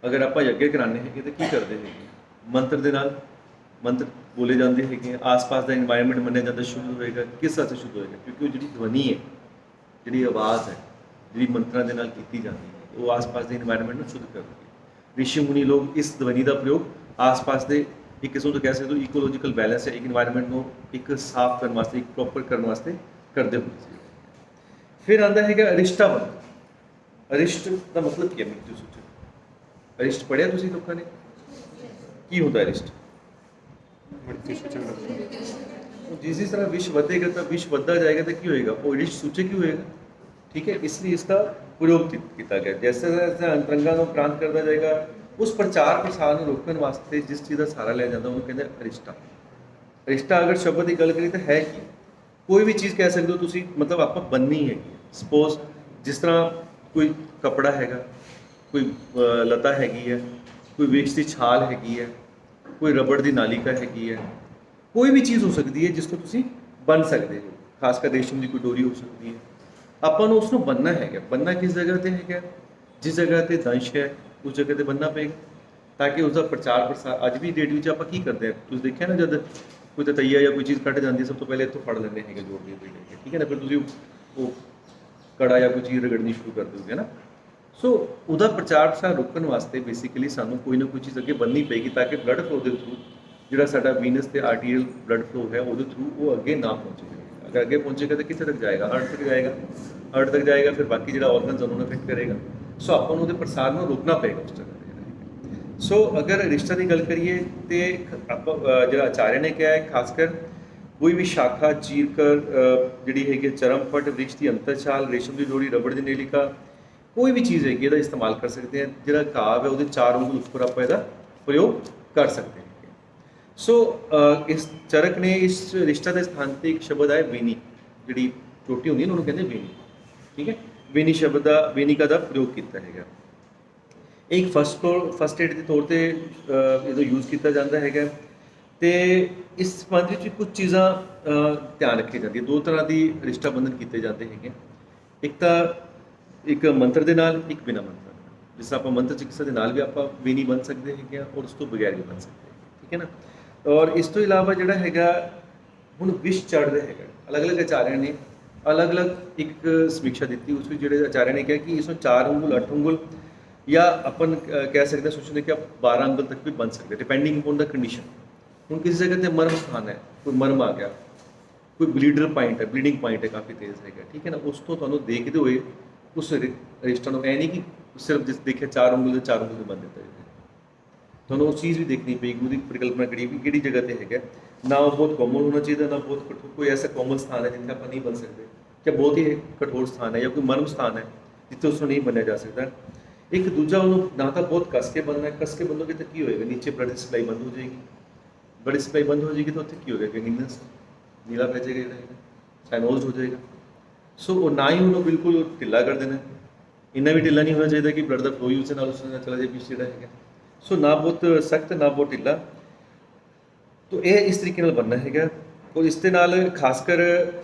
ਅਗਰ ਆਪਾਂ ਯੱਗੇ ਕਰਾਉਂਦੇ ਹੈਗੇ ਤਾਂ ਕੀ ਕਰਦੇ ਹੈਗੇ, ਮੰਤਰ ਦੇ ਨਾਲ ਮੰਤਰ ਬੋਲੇ ਜਾਂਦੇ ਹੈਗੇ, ਆਸ-ਪਾਸ ਦਾ ਇਨਵਾਇਰਨਮੈਂਟ ਮੰਨਿਆ ਜਾਂਦਾ ਸ਼ੁੱਧ ਹੋਏਗਾ। ਕਿਸ ਤਰ੍ਹਾਂ ਸ਼ੁੱਧ ਹੋਏਗਾ? ਕਿਉਂਕਿ ਉਹ ਜਿਹੜੀ ਧਵਨੀ ਹੈ, ਜਿਹੜੀ ਆਵਾਜ਼ ਹੈ, ਜਿਹੜੀ ਮੰਤਰਾਂ ਦੇ ਨਾਲ ਕੀਤੀ ਜਾਂਦੀ ਹੈ, ਉਹ ਆਸ-ਪਾਸ ਦੇ ਇਨਵਾਇਰਨਮੈਂਟ ਨੂੰ ਸ਼ੁੱਧ ਕਰਦੀ ਹੈ। ਰਿਸ਼ੀ ਮੁਨੀ ਲੋਕ ਇਸ ਧਵਨੀ ਦਾ ਪ੍ਰਯੋਗ ਆਸ-ਪਾਸ ਦੇ ਇੱਕ ਕਿਸਮ ਤੋਂ ਕਹਿ ਸਕਦੇ ਹੋ ਇਕੋਲੋਜੀਕਲ ਬੈਲੈਂਸ ਹੈ, ਇੱਕ ਇਨਵਾਇਰਨਮੈਂਟ ਨੂੰ ਇੱਕ ਸਾਫ਼ ਕਰਨ ਵਾਸਤੇ, ਇੱਕ ਪ੍ਰੋਪਰ ਕਰਨ ਵਾਸਤੇ ਕਰਦੇ ਹੁੰਦੇ ਸੀ। ਫਿਰ ਆਉਂਦਾ ਹੈਗਾ ਅਰਿਸ਼ਟਾ ਬੰਧਨ। ਅਰਿਸ਼ਟ ਦਾ ਮਤਲਬ ਕੀ ਹੈ? ਮੈਨੂੰ ਤੁਸੀਂ ਸੋਚੋ, ਅਰਿਸ਼ਟ ਪੜ੍ਹਿਆ ਤੁਸੀਂ ਲੋਕਾਂ ਨੇ? ਕੀ ਹੁੰਦਾ ਅਰਿਸ਼ਟ? ਜਿਸ ਤਰ੍ਹਾਂ ਵਿਸ਼ ਵਧੇਗਾ ਤਾਂ ਵਿਸ਼ ਵੱਧਦਾ ਜਾਏਗਾ ਤਾਂ ਕੀ ਹੋਏਗਾ? ਉਹ ਅਰਿਸ਼ਟ ਸੂਚਕ ਹੀ ਹੋਏਗਾ। ठीक है, इसलिए इसका प्रयोग किया गया। जैसे जैसे अंतरंगा ਨੂੰ ਪ੍ਰਾਂਤ ਕਰਦਾ ਜਾਏਗਾ, ਉਸ ਪ੍ਰਚਾਰ ਪ੍ਰਸਾਰ ਨੂੰ ਰੋਕਣ ਵਾਸਤੇ ਜਿਸ ਚੀਜ਼ ਦਾ ਸਹਾਰਾ ਲਿਆ ਜਾਂਦਾ ਉਹਨੂੰ ਕਹਿੰਦੇ ਅਰਿਸ਼ਟਾ। ਅਰਿਸ਼ਟਾ ਅਗਰ ਸ਼ਬਦ ਦੀ ਗੱਲ ਕਰੀਏ ਤਾਂ ਹੈ ਕੀ? ਕੋਈ ਵੀ ਚੀਜ਼ ਕਹਿ ਸਕਦੇ ਹੋ ਤੁਸੀਂ, ਮਤਲਬ ਆਪਾਂ ਬੰਨ੍ਹਣੀ ਹੈਗੀ ਹੈ। ਸਪੋਜ਼ ਜਿਸ ਤਰ੍ਹਾਂ ਕੋਈ ਕੱਪੜਾ ਹੈਗਾ, ਕੋਈ ਲਤਾ ਹੈਗੀ ਹੈ, ਕੋਈ ਵਿਰਸ਼ ਦੀ ਛਾਲ ਹੈਗੀ ਹੈ, ਕੋਈ ਰਬੜ ਦੀ ਨਾਲਿਕਾ ਹੈਗੀ ਹੈ, ਕੋਈ ਵੀ ਚੀਜ਼ ਹੋ ਸਕਦੀ ਹੈ ਜਿਸ ਤੋਂ ਤੁਸੀਂ ਬੰਨ ਸਕਦੇ ਹੋ। ਖਾਸ ਕਰ ਰੇਸ਼ਮ ਦੀ ਕੋਈ ਡੋਰੀ ਹੋ ਸਕਦੀ ਹੈ। ਆਪਾਂ ਨੂੰ ਉਸ ਨੂੰ ਬੰਨ੍ਹਣਾ ਹੈਗਾ। ਬੰਨ੍ਹਣਾ ਕਿਸ ਜਗ੍ਹਾ 'ਤੇ ਹੈਗਾ? ਜਿਸ ਜਗ੍ਹਾ 'ਤੇ ਦੰਸ਼ ਹੈ ਉਸ ਜਗ੍ਹਾ 'ਤੇ ਬੰਨ੍ਹਣਾ ਪਏਗਾ, ਤਾਂ ਕਿ ਉਸਦਾ ਪ੍ਰਚਾਰ ਪ੍ਰਸਾਰ। ਅੱਜ ਵੀ ਡੇਟ ਵਿੱਚ ਆਪਾਂ ਕੀ ਕਰਦੇ ਹਾਂ, ਤੁਸੀਂ ਦੇਖਿਆ ਨਾ, ਜਦ ਕੋਈ ਤਤਈਆ ਜਾਂ ਕੋਈ ਚੀਜ਼ ਕੱਢ ਜਾਂਦੀ ਹੈ, ਸਭ ਤੋਂ ਪਹਿਲੇ ਇੱਥੋਂ ਫੜ ਲੈਂਦੇ ਹੈਗੇ ਜੋੜ ਦੀ ਪਈ ਹੈਗੇ, ਠੀਕ ਹੈ ਨਾ। ਫਿਰ ਤੁਸੀਂ ਉਹ ਕੜਾ ਜਾਂ ਕੋਈ ਚੀਜ਼ ਰਗੜਨੀ ਸ਼ੁਰੂ ਕਰ ਦਿਓਗੇ ਨਾ। ਸੋ ਉਹਦਾ ਪ੍ਰਚਾਰ ਪ੍ਰਸਾਰ ਰੋਕਣ ਵਾਸਤੇ ਬੇਸਿਕਲੀ ਸਾਨੂੰ ਕੋਈ ਨਾ ਕੋਈ ਚੀਜ਼ ਅੱਗੇ ਬੰਨ੍ਹਣੀ ਪਏਗੀ, ਤਾਂ ਕਿ ਬਲੱਡ ਫਲੋ ਦੇ ਥਰੂ ਜਿਹੜਾ ਸਾਡਾ ਵੀਨਸ ਤੇ ਆਰਟੀਰੀਅਲ ਬਲੱਡ ਫਲੋ ਹੈ ਉਹਦੇ ਥਰੂ ਉਹ ਅੱਗੇ ਨਾ ਪਹੁੰਚੇ। ਅਗਰ ਅੱਗੇ ਪਹੁੰਚੇਗਾ ਤਾਂ ਕਿੱਥੇ ਤੱਕ ਜਾਏਗਾ? ਹਾਰਟ ਤੱਕ ਜਾਏਗਾ। ਹਾਰਟ ਤੱਕ ਜਾਏਗਾ, ਫਿਰ ਬਾਕੀ ਜਿਹੜਾ ਆਰਗਨਸ ਉਹਨੂੰ ਅਫੈਕਟ ਕਰੇਗਾ। ਸੋ ਆਪਾਂ ਨੂੰ ਉਹਦੇ ਪ੍ਰਸਾਰ ਨੂੰ ਰੋਕਣਾ ਪਏਗਾ ਉਸ ਜਗ੍ਹਾ 'ਤੇ। ਸੋ ਅਗਰ ਰਿਸ਼ਤਾ ਦੀ ਗੱਲ ਕਰੀਏ ਤਾਂ ਆਪਾਂ ਜਿਹੜਾ ਆਚਾਰਿਆ ਨੇ ਕਿਹਾ ਹੈ, ਖਾਸ ਕਰ ਕੋਈ ਵੀ ਸ਼ਾਖਾ ਚੀਰ ਕਰ ਜਿਹੜੀ ਹੈਗੀ ਚਰਮਪਟ, ਵ੍ਰਿਕਸ਼ ਦੀ ਅੰਤਰਛਾਲ, ਰੇਸ਼ਮ ਦੀ ਡੋਰੀ, ਰਬੜ ਦੀ ਨੇਲਿਕਾ, ਕੋਈ ਵੀ ਚੀਜ਼ ਹੈਗੀ ਇਹਦਾ ਇਸਤੇਮਾਲ ਕਰ ਸਕਦੇ ਹਾਂ। ਜਿਹੜਾ ਘਾਵ ਹੈ ਉਹਦੇ 4 ਉਂਗਲ ਉੱਪਰ ਆਪਾਂ ਇਹਦਾ ਪ੍ਰਯੋਗ ਕਰ ਸਕਦੇ ਹਾਂ। ਸੋ ਇਸ ਚਰਕ ਨੇ ਇਸ ਰਿਸ਼ਤਾ ਦੇ ਸਥਾਨ 'ਤੇ ਇੱਕ ਸ਼ਬਦ ਆਇਆ ਵੇਨੀ, ਜਿਹੜੀ ਚੋਟੀ ਹੁੰਦੀ ਹੈ ਉਹਨੂੰ ਕਹਿੰਦੇ ਵੇਨੀ, ਠੀਕ ਹੈ। ਵੇਨੀ ਸ਼ਬਦ ਦਾ, ਵੇਨਿਕਾ ਦਾ ਪ੍ਰਯੋਗ ਕੀਤਾ ਹੈਗਾ। ਇਹ ਇੱਕ ਫਸਟ ਏਡ ਦੇ ਤੌਰ 'ਤੇ ਇਹਦਾ ਯੂਜ਼ ਕੀਤਾ ਜਾਂਦਾ ਹੈਗਾ। ਅਤੇ ਇਸ ਸੰਬੰਧ ਵਿੱਚ ਕੁਝ ਚੀਜ਼ਾਂ ਧਿਆਨ ਰੱਖੀ ਜਾਂਦੀ ਹੈ। 2 ਤਰ੍ਹਾਂ ਦੀ ਰਿਸ਼ਤਾ ਬੰਧਨ ਕੀਤੇ ਜਾਂਦੇ ਹੈਗੇ। ਇੱਕ ਤਾਂ ਇੱਕ ਮੰਤਰ ਦੇ ਨਾਲ, ਇੱਕ ਬਿਨਾਂ ਮੰਤਰ ਦੇ ਨਾਲ। ਜਿਸ ਤਰ੍ਹਾਂ ਆਪਾਂ ਮੰਤਰ ਚਿਕਿਤਸਾ ਦੇ ਨਾਲ ਵੀ ਆਪਾਂ ਵੇਨੀ ਬਣ ਸਕਦੇ ਹੈਗੇ ਹਾਂ, ਔਰ ਉਸ ਤੋਂ ਬਗੈਰ ਵੀ ਬਣ ਸਕਦੇ ਹੈਗੇ, ਠੀਕ ਹੈ ਨਾ। ਔਰ ਇਸ ਤੋਂ ਇਲਾਵਾ ਜਿਹੜਾ ਹੈਗਾ ਹੁਣ ਵਿਸ਼ ਚੜ੍ਹ ਰਿਹਾ ਹੈਗਾ, ਅਲੱਗ-ਅਲੱਗ ਆਚਾਰਿਆਂ ਨੇ ਅਲੱਗ-ਅਲੱਗ ਇੱਕ ਸਮੀਖਿਆ ਦਿੱਤੀ। ਉਸ ਵਿੱਚ ਜਿਹੜੇ ਆਚਾਰਿਆ ਨੇ ਕਿਹਾ ਕਿ ਇਸ ਨੂੰ 4 ਉਂਗਲ, 8 ਉਂਗਲ ਜਾਂ ਆਪਾਂ ਕਹਿ ਸਕਦੇ ਹਾਂ, ਸੋਚਦੇ ਕਿ 12 ਉਂਗਲ ਤੱਕ ਵੀ ਬਣ ਸਕਦੇ, ਡਿਪੈਂਡਿੰਗ ਅਪੋਨ ਦਾ ਕੰਡੀਸ਼ਨ। ਹੁਣ ਕਿਸੇ ਜਗ੍ਹਾ 'ਤੇ ਮਰਮ ਸਥਾਨ ਹੈ, ਕੋਈ ਮਰਮ ਆ ਗਿਆ, ਕੋਈ ਬਲੀਡਰ ਪੁਆਇੰਟ ਹੈ, ਬਲੀਡਿੰਗ ਪੁਆਇੰਟ ਹੈ ਕਾਫੀ ਤੇਜ਼ ਹੈਗਾ, ਠੀਕ ਹੈ ਨਾ। ਉਸ ਤੋਂ ਤੁਹਾਨੂੰ ਦੇਖਦੇ ਹੋਏ ਉਸ ਰਿਸ਼ਤਾ ਨੂੰ ਇਹ ਨਹੀਂ ਕਿ ਸਿਰਫ ਜਿਸ ਦੇਖਿਆ 4 ਉਂਗਲ ਦੇ 4 ਉਂਗਲ 'ਤੇ ਬੰਨ ਦਿੱਤਾ ਜਾਵੇ। ਤੁਹਾਨੂੰ ਉਹ ਚੀਜ਼ ਵੀ ਦੇਖਣੀ ਪਏਗੀ, ਉਹਦੀ ਪਰਿਕਲਪਨਾ ਕਰੀ ਵੀ ਕਿਹੜੀ ਜਗ੍ਹਾ 'ਤੇ ਹੈਗਾ। ਨਾ ਉਹ ਬਹੁਤ ਕੋਮਲ ਹੋਣਾ ਚਾਹੀਦਾ, ਨਾ ਬਹੁਤ ਕਠੋਰ। ਕੋਈ ਐਸਾ ਕੋਮਲ ਸਥਾਨ ਹੈ ਜਿੱਥੇ ਆਪਾਂ ਨਹੀਂ ਬਣ ਸਕਦੇ, ਜਾਂ ਬਹੁਤ ਹੀ ਕਠੋਰ ਸਥਾਨ ਹੈ, ਜਾਂ ਕੋਈ ਮਰਮ ਸਥਾਨ ਹੈ ਜਿੱਥੇ ਉਸ ਨੂੰ ਨਹੀਂ ਬੰਨਿਆ ਜਾ ਸਕਦਾ। ਇੱਕ ਦੂਜਾ, ਉਹਨੂੰ ਨਾ ਤਾਂ ਬਹੁਤ ਕੱਸ ਕੇ ਬੰਨਣਾ ਹੈ। ਕੱਸ ਕੇ ਬੰਨੋਗੇ ਤਾਂ ਕੀ ਹੋਏਗਾ? ਨੀਚੇ ਬਲੱਡ ਦੀ ਸਪਲਾਈ ਬੰਦ ਹੋ ਜਾਏਗੀ। ਬਲੱਡ ਸਪਲਾਈ ਬੰਦ ਹੋ ਜਾਏਗੀ ਤਾਂ ਉੱਥੇ ਕੀ ਹੋਏਗਾ? ਨੀਨਸ ਨੀਲਾ ਪੈ ਜਾਏਗਾ, ਜਿਹੜਾ ਹੈਗਾ ਸਾਈਨੋਜ਼ ਹੋ ਜਾਏਗਾ। ਸੋ ਉਹ ਨਾ ਹੀ ਉਹਨੂੰ ਬਿਲਕੁਲ ਢਿੱਲਾ ਕਰ ਦੇਣਾ, ਇੰਨਾ ਵੀ ਢਿੱਲਾ ਨਹੀਂ ਹੋਣਾ ਚਾਹੀਦਾ ਕਿ ਬਲੱਡ ਦਾ ਫਲੋ ਹੀ ਉਸੇ ਨਾਲ ਚਲਾ ਜਾਏ ਪਿੱਛੇ ਜਿਹੜਾ ਹੈਗਾ। ਸੋ ਨਾ ਬਹੁਤ ਸਖਤ, ਨਾ ਬਹੁਤ ਢਿੱਲਾ। ਤੋ ਇਹ ਇਸ ਤਰੀਕੇ ਨਾਲ ਬਣਨਾ ਹੈਗਾ। ਔਰ ਇਸ ਦੇ ਨਾਲ ਖਾਸ ਕਰ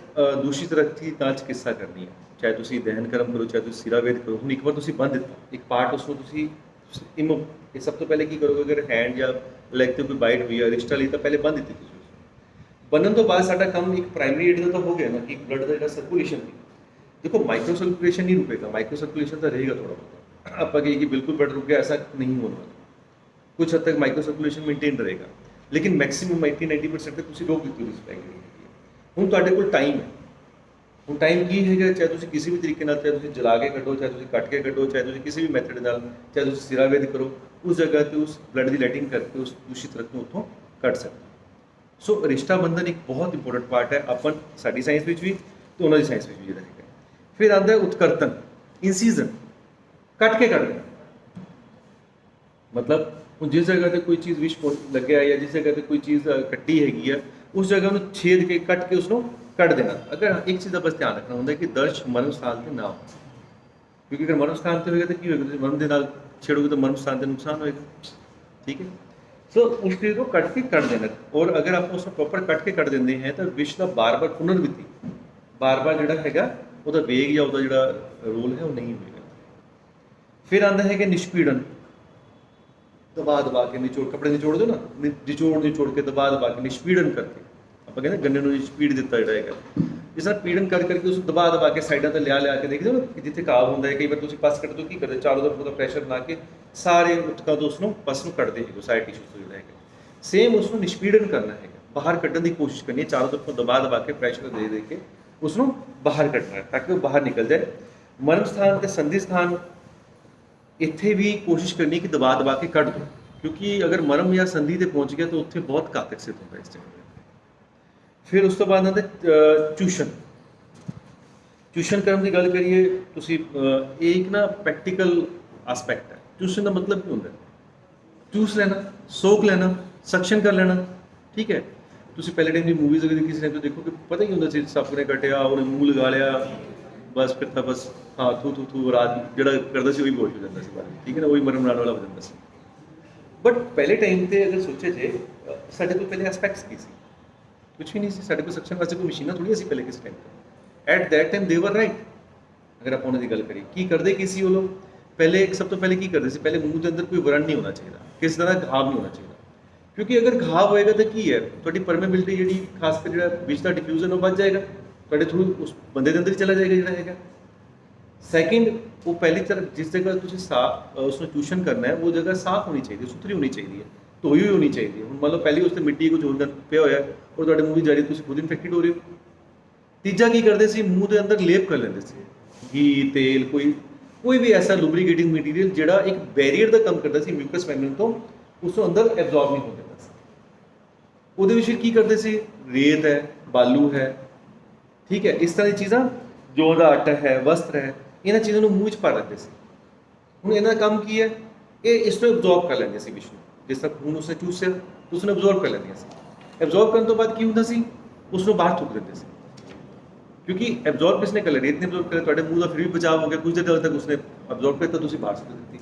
ਦੂਸ਼ਿਤ ਰਕਤ ਦੀ ਨਾਲ ਚਿਕਿਤਸਾ ਕਰਨੀ ਹੈ। ਚਾਹੇ ਤੁਸੀਂ ਦਹਨ ਕਰਮ ਕਰੋ, ਚਾਹੇ ਤੁਸੀਂ ਸਿਰਾਵੇਦ ਕਰੋ। ਹੁਣ ਇੱਕ ਵਾਰ ਤੁਸੀਂ ਬੰਨ੍ਹ ਦਿੱਤਾ ਇੱਕ ਪਾਰਟ, ਉਸ ਨੂੰ ਤੁਸੀਂ ਇਹ ਸਭ ਤੋਂ ਪਹਿਲੇ ਕੀ ਕਰੋਗੇ? ਅਗਰ ਹੈਂਡ ਜਾਂ ਲੈਗ 'ਤੇ ਕੋਈ ਬਾਈਟ ਹੋਈ ਹੈ ਰਿਸ਼ਤਾ ਲਈ, ਤਾਂ ਪਹਿਲੇ ਬੰਨ੍ਹ ਦਿੱਤੀ ਤੁਸੀਂ। ਬੰਨ੍ਹਣ ਤੋਂ ਬਾਅਦ ਸਾਡਾ ਕੰਮ ਇੱਕ ਪ੍ਰਾਇਮਰੀ ਏਡ ਦਾ ਤਾਂ ਹੋ ਗਿਆ ਨਾ, ਕਿ ਬਲੱਡ ਦਾ ਜਿਹੜਾ ਸਰਕੂਲੇਸ਼ਨ ਸੀ। ਦੇਖੋ, ਮਾਈਕਰੋ ਸਰਕੂਲੇਸ਼ਨ ਨਹੀਂ ਰੁਕੇਗਾ, ਮਾਈਕਰੋ ਸਰਕੂਲੇਸ਼ਨ ਤਾਂ ਰਹੇਗਾ ਥੋੜ੍ਹਾ ਬਹੁਤਾ। ਆਪਾਂ ਕਹੀਏ ਕਿ ਬਿਲਕੁਲ ਬਲੱਡ ਰੁਕ ਗਿਆ, ਐਸਾ ਨਹੀਂ ਹੋਣਾ। ਕੁਛ ਹੱਦ ਤੱਕ ਮਾਈਕਰੋ ਸਰਕੂਲੇਸ਼ਨ ਮੇਨਟੇਨ ਰਹੇਗਾ, ਲੇਕਿਨ ਮੈਕਸਿਮਮ 80-90% ਤੱਕ ਤੁਸੀਂ ਰੋਕ ਦਿੱਤੀ ਰਿਸਪੈਕਟ ਜਿਹੜੀ ਹੈਗੀ ਹੈ। ਹੁਣ ਤੁਹਾਡੇ ਕੋਲ ਟਾਈਮ ਹੈ। ਹੁਣ ਟਾਈਮ ਕੀ ਹੈਗਾ? ਚਾਹੇ ਤੁਸੀਂ ਕਿਸੇ ਵੀ ਤਰੀਕੇ ਨਾਲ, ਚਾਹੇ ਤੁਸੀਂ ਜਲਾ ਕੇ ਕੱਢੋ, ਚਾਹੇ ਤੁਸੀਂ ਕੱਟ ਕੇ ਕੱਢੋ, ਚਾਹੇ ਤੁਸੀਂ ਕਿਸੇ ਵੀ ਮੈਥਡ ਨਾਲ, ਚਾਹੇ ਤੁਸੀਂ ਸਿਰਾਵੇਦ ਕਰੋ, ਉਸ ਜਗ੍ਹਾ 'ਤੇ ਉਸ ਬਲੱਡ ਦੀ ਲੈਟਿੰਗ ਕਰਕੇ ਉਸ ਦੂਸ਼ਿਤ ਰਕਤ ਨੂੰ ਉੱਥੋਂ ਕੱਢ ਸਕਦੇ। ਸੋ ਰਿਸ਼ਤਾ ਬੰਧਨ ਇੱਕ ਬਹੁਤ ਇੰਪੋਰਟੈਂਟ ਪਾਰਟ ਹੈ, ਆਪਾਂ ਸਾਡੀ ਸਾਇੰਸ ਵਿੱਚ ਵੀ ਅਤੇ ਉਹਨਾਂ ਦੀ ਸਾਇੰਸ ਵਿੱਚ ਵੀ ਜਿਹੜਾ ਹੈਗਾ। ਫਿਰ ਆਉਂਦਾ ਉਤਕਰਤਨ, ਇਨਸੀਜ਼ਨ, ਕੱਟ ਕੇ ਕੱਢ ਦੇਣਾ। ਮਤਲਬ ਹੁਣ ਜਿਸ ਜਗ੍ਹਾ 'ਤੇ ਕੋਈ ਚੀਜ਼ ਵਿਸ਼ ਲੱਗਿਆ, ਜਾਂ ਜਿਸ ਜਗ੍ਹਾ 'ਤੇ ਕੋਈ ਚੀਜ਼ ਕੱਟੀ ਹੈਗੀ ਆ, ਉਸ ਜਗ੍ਹਾ ਨੂੰ ਛੇਦ ਕੇ, ਕੱਟ ਕੇ ਉਸਨੂੰ ਕੱਢ ਦੇਣਾ। ਅਗਰ ਇੱਕ ਚੀਜ਼ ਦਾ ਬਸ ਧਿਆਨ ਰੱਖਣਾ ਹੁੰਦਾ ਕਿ ਦਰਸ਼ ਮਰਮ ਸਥਾਨ 'ਤੇ ਨਾ ਹੋ, ਕਿਉਂਕਿ ਅਗਰ ਮਰਮ ਸਥਾਨ 'ਤੇ ਹੋਏਗਾ ਤਾਂ ਕੀ ਹੋਏਗਾ? ਤੁਸੀਂ ਮਰਮ ਦੇ ਨਾਲ ਛੇੜੋਗੇ ਤਾਂ ਮਰਮ ਸਥਾਨ 'ਤੇ ਨੁਕਸਾਨ ਹੋਏਗਾ, ਠੀਕ ਹੈ। ਸੋ ਉਸ ਚੀਜ਼ ਨੂੰ ਕੱਟ ਕੇ ਕੱਢ ਦੇਣਾ। ਔਰ ਅਗਰ ਆਪਾਂ ਉਸ ਨੂੰ ਪ੍ਰੋਪਰ ਕੱਟ ਕੇ ਕੱਢ ਦਿੰਦੇ ਹਾਂ ਤਾਂ ਵਿਸ਼ ਦਾ ਬਾਰ-ਬਾਰ ਪੁਨਰਵਿੱਤੀ, ਬਾਰ-ਬਾਰ ਜਿਹੜਾ ਹੈਗਾ ਉਹਦਾ ਵੇਗ ਜਾਂ ਉਹਦਾ ਜਿਹੜਾ ਰੋਲ ਹੈ ਉਹ ਨਹੀਂ ਹੋਏਗਾ। ਫਿਰ ਆਉਂਦਾ ਹੈਗਾ ਨਿਸ਼ਪੀੜਨ। ਦਬਾ ਕੇ ਨਿਚੋੜ, ਕੱਪੜੇ ਨਿਚੋੜ ਦਿਓ ਨਾ, ਨਿਚੋੜ ਕੇ ਦਬਾ ਕੇ ਨਿਸ਼ਪੀੜਨ ਕਰਕੇ, ਆਪਾਂ ਕਹਿੰਦੇ ਗੰਨੇ ਨੂੰ ਨਿਸ਼ਪੀੜ ਦਿੱਤਾ ਜਿਹੜਾ ਹੈਗਾ, ਇਸ ਤਰ੍ਹਾਂ ਪੀੜਨ ਕਰਕੇ ਉਸ ਨੂੰ ਦਬਾ ਕੇ ਸਾਈਡਾਂ ਤੇ ਲਿਆ ਕੇ ਦੇਖਦੇ ਹੋ ਨਾ ਕਿ ਜਿੱਥੇ ਘਾਵ ਹੁੰਦਾ ਹੈ, ਕਈ ਵਾਰ ਤੁਸੀਂ ਪਸ ਕੱਢ ਦੋ, ਕੀ ਕਰਦੇ ਚਾਰੋਂ ਤਰਫ ਦਾ ਪ੍ਰੈਸ਼ਰ ਬਣਾ ਕੇ ਸਾਰੇ ਉਤਕਾਂ ਤੋਂ ਉਸ ਨੂੰ ਪਸ ਨੂੰ ਕੱਢਦੇ ਹੈਗੇ ਸਾਈਡ ਟਿਸ਼ੂ ਤੋਂ ਜਿਹੜਾ ਹੈਗਾ। ਸੇਮ ਉਸ ਨੂੰ ਨਿਸ਼ਪੀੜਨ ਕਰਨਾ ਹੈਗਾ, ਬਾਹਰ ਕੱਢਣ ਦੀ ਕੋਸ਼ਿਸ਼ ਕਰਨੀ ਹੈ, ਚਾਰੋਂ ਤਰਫੋਂ ਦਬਾ ਕੇ ਪ੍ਰੈਸ਼ਰ ਦੇ ਕੇ ਉਸ ਨੂੰ ਬਾਹਰ ਕੱਢਣਾ ਹੈ ਤਾਂ ਕਿ ਉਹ ਬਾਹਰ ਨਿਕਲ ਜਾਏ। ਮਰਮ ਸਥਾਨ ਤੇ ਸੰਧੀ ਸਥਾਨ ਇੱਥੇ ਵੀ ਕੋਸ਼ਿਸ਼ ਕਰਨੀ ਕਿ ਦਬਾ ਕੇ ਕੱਢ ਦੋ, ਕਿਉਂਕਿ ਅਗਰ ਮਰਮ ਜਾਂ ਸੰਧੀ ਤੇ ਪਹੁੰਚ ਗਿਆ ਤਾਂ ਉੱਥੇ ਬਹੁਤ ਘਾਤਕ ਸਿੱਧ ਹੁੰਦਾ ਇਸ ਜਗ੍ਹਾ। ਫਿਰ ਉਸ ਤੋਂ ਬਾਅਦ ਆਉਂਦਾ ਚੂਸ਼ਨ ਕਰਨ ਦੀ ਗੱਲ ਕਰੀਏ ਤੁਸੀਂ, ਇਹ ਇੱਕ ਨਾ ਪ੍ਰੈਕਟੀਕਲ ਐਸਪੈਕਟ ਹੈ। ਚੂਸ਼ਨ ਦਾ ਮਤਲਬ ਕੀ ਹੁੰਦਾ? ਚੂਸ ਲੈਣਾ, ਸੋਕ ਲੈਣਾ, ਸਕਸ਼ਨ ਕਰ ਲੈਣਾ, ਠੀਕ ਹੈ। ਤੁਸੀਂ ਪਹਿਲੇ ਟਾਈਮ ਦੀ ਮੂਵੀਜ਼ ਅਗਰ ਕਿਸੇ ਟਾਈਮ ਤੋਂ ਦੇਖੋ ਕਿ ਪਤਾ ਹੀ ਹੁੰਦਾ ਸੀ, ਸੱਪ ਨੇ ਕੱਟਿਆ, ਉਹਨੇ ਮੂੰਹ ਲਗਾ ਲਿਆ, ਬਸ ਫਿਰ ਤਾਂ ਬਸ ਹਾਂ ਥੂ ਰਾਤ ਜਿਹੜਾ ਕਰਦਾ ਸੀ ਉਹੀ ਬੋਝ ਹੋ ਜਾਂਦਾ ਸੀ ਬਾਅਦ, ਠੀਕ ਹੈ ਨਾ, ਉਹੀ ਮਰਨ ਨਾਲ ਵਾਲਾ ਹੋ ਜਾਂਦਾ ਸੀ। ਬਟ ਪਹਿਲੇ ਟਾਈਮ ਤੇ ਅਗਰ ਸੋਚੇ ਜੇ ਸਾਡੇ ਕੋਲ ਪਹਿਲੇ ਐਸਪੈਕਟਸ ਕੀ ਸੀ? ਕੁਛ ਵੀ ਨਹੀਂ ਸੀ ਸਾਡੇ ਕੋਲ, ਸਕਸ਼ਨ ਵਾਸਤੇ ਕੋਈ ਮਸ਼ੀਨਾਂ ਥੋੜ੍ਹੀ ਸੀ ਪਹਿਲੇ ਕਿਸੇ ਟਾਈਮ ਤੇ। ਐਟ ਦੈਟ ਟਾਈਮ ਦੇ ਵਰ ਰਾਈਟ। ਅਗਰ ਆਪਾਂ ਉਹਨਾਂ ਦੀ ਗੱਲ ਕਰੀਏ ਕੀ ਕਰਦੇ ਕੀ ਸੀ ਉਹ ਲੋਕ, ਪਹਿਲੇ ਸਭ ਤੋਂ ਪਹਿਲੇ ਕੀ ਕਰਦੇ ਸੀ, ਪਹਿਲੇ ਮੂੰਹ ਦੇ ਅੰਦਰ ਕੋਈ ਵਰਣ ਨਹੀਂ ਹੋਣਾ ਚਾਹੀਦਾ, ਕਿਸੇ ਤਰ੍ਹਾਂ ਦਾ ਘਾਵ ਨਹੀਂ ਹੋਣਾ ਚਾਹੀਦਾ, ਕਿਉਂਕਿ ਅਗਰ ਘਾਵ ਹੋਏਗਾ ਤਾਂ ਕੀ ਹੈ, ਤੁਹਾਡੀ ਪਰਮੇਬਿਲਿਟੀ ਜਿਹੜੀ ਖਾਸ ਕਰ ਜਿਹੜਾ ਵਿੱਚ ਦਾ ਡਿਫਿਊਜ਼ਨ ਉਹ ਵੱਧ ਜਾਏਗਾ, ਤੁਹਾਡੇ ਥਰੂ ਉਸ ਬੰਦੇ ਦੇ ਅੰਦਰ ਹੀ ਚਲਾ ਜਾਏਗਾ ਜਿਹੜਾ ਹੈਗਾ। ਸੈਕਿੰਡ, ਉਹ ਪਹਿਲੀ ਤਰਫ ਜਿਸ ਜਗ੍ਹਾ ਤੁਸੀਂ ਸਾਫ ਉਸਨੂੰ ਚੂਸ਼ਨ ਕਰਨਾ ਹੈ ਉਹ ਜਗ੍ਹਾ ਸਾਫ ਹੋਣੀ ਚਾਹੀਦੀ ਹੈ, ਸੁਥਰੀ ਹੋਣੀ ਚਾਹੀਦੀ ਹੈ, ਧੋਈ ਹੋਈ ਹੋਣੀ ਚਾਹੀਦੀ ਹੈ। ਹੁਣ ਮੰਨ ਲਓ ਪਹਿਲੀ ਉਸ 'ਤੇ ਮਿੱਟੀ ਕੁਝ ਹੋਰ ਪਿਆ ਹੋਇਆ ਔਰ ਤੁਹਾਡੇ ਮੂੰਹ ਦੀ ਜਾ ਰਹੀ, ਤੁਸੀਂ ਖੁਦ ਇਨਫੈਕਟਡ ਹੋ ਰਹੇ ਹੋ। ਤੀਜਾ ਕੀ ਕਰਦੇ ਸੀ, ਮੂੰਹ ਦੇ ਅੰਦਰ ਲੇਪ ਕਰ ਲੈਂਦੇ ਸੀ, ਘੀ, ਤੇਲ, ਕੋਈ ਵੀ ਐਸਾ ਲੁਬਰੀਕੇਟਿੰਗ ਮਟੀਰੀਅਲ ਜਿਹੜਾ ਇੱਕ ਬੈਰੀਅਰ ਦਾ ਕੰਮ ਕਰਦਾ ਸੀ ਮਿਊਕਸ ਮੈਮਬ੍ਰੇਨ ਤੋਂ, ਉਸ ਨੂੰ ਅੰਦਰ ਐਬਜ਼ੌਰਬ ਨਹੀਂ ਹੋਣ ਦਿੰਦਾ ਸੀ। ਉਹਦੇ ਵਿੱਚ ਕੀ ਕਰਦੇ ਸੀ, ਰੇਤ ਹੈ, ਬਾਲੂ ਹੈ, ਠੀਕ ਹੈ, ਇਸ ਤਰ੍ਹਾਂ ਦੀ ਚੀਜ਼ਾਂ, ਜੌਂ ਦਾ ਆਟਾ ਹੈ, ਵਸਤਰ ਹੈ, ਇਹਨਾਂ ਚੀਜ਼ਾਂ ਨੂੰ ਮੂੰਹ 'ਚ ਪਾ ਲੈਂਦੇ ਸੀ। ਹੁਣ ਇਹਨਾਂ ਦਾ ਕੰਮ ਕੀ ਹੈ, ਇਹ ਇਸ ਨੂੰ ਐਬਜ਼ੌਰਬ ਕਰ ਲੈਂਦੇ ਸੀ ਵਿਸ਼ ਨੂੰ, ਜਿਸ ਤਰ੍ਹਾਂ ਖੂਨ ਉਸਨੇ ਚੂਸਿਆ ਉਸ ਨੂੰ ਐਬਜ਼ੌਰਬ ਕਰ ਲੈਂਦੀਆਂ ਸੀ। ਐਬਜ਼ੌਰਬ ਕਰਨ ਤੋਂ ਬਾਅਦ ਕੀ ਹੁੰਦਾ ਸੀ, ਉਸ ਨੂੰ ਬਾਹਰ ਥੁੱਕ ਦਿੰਦੇ ਸੀ, ਕਿਉਂਕਿ ਐਬਜ਼ੌਰਬ ਕਿਸਨੇ ਕਰ ਲਿਆ, ਰੇਤ ਨੇ ਐਬਜ਼ੌਰਬ ਕਰਿਆ, ਤੁਹਾਡੇ ਮੂੰਹ ਦਾ ਫਿਰ ਵੀ ਬਚਾਅ ਹੋ ਗਿਆ, ਕੁਝ ਦੇਰ ਤੱਕ ਉਸਨੇ ਐਬਜ਼ੌਰਬ ਕੀਤਾ, ਤੁਸੀਂ ਬਾਹਰ ਸੁੱਟ ਦਿੱਤੀ।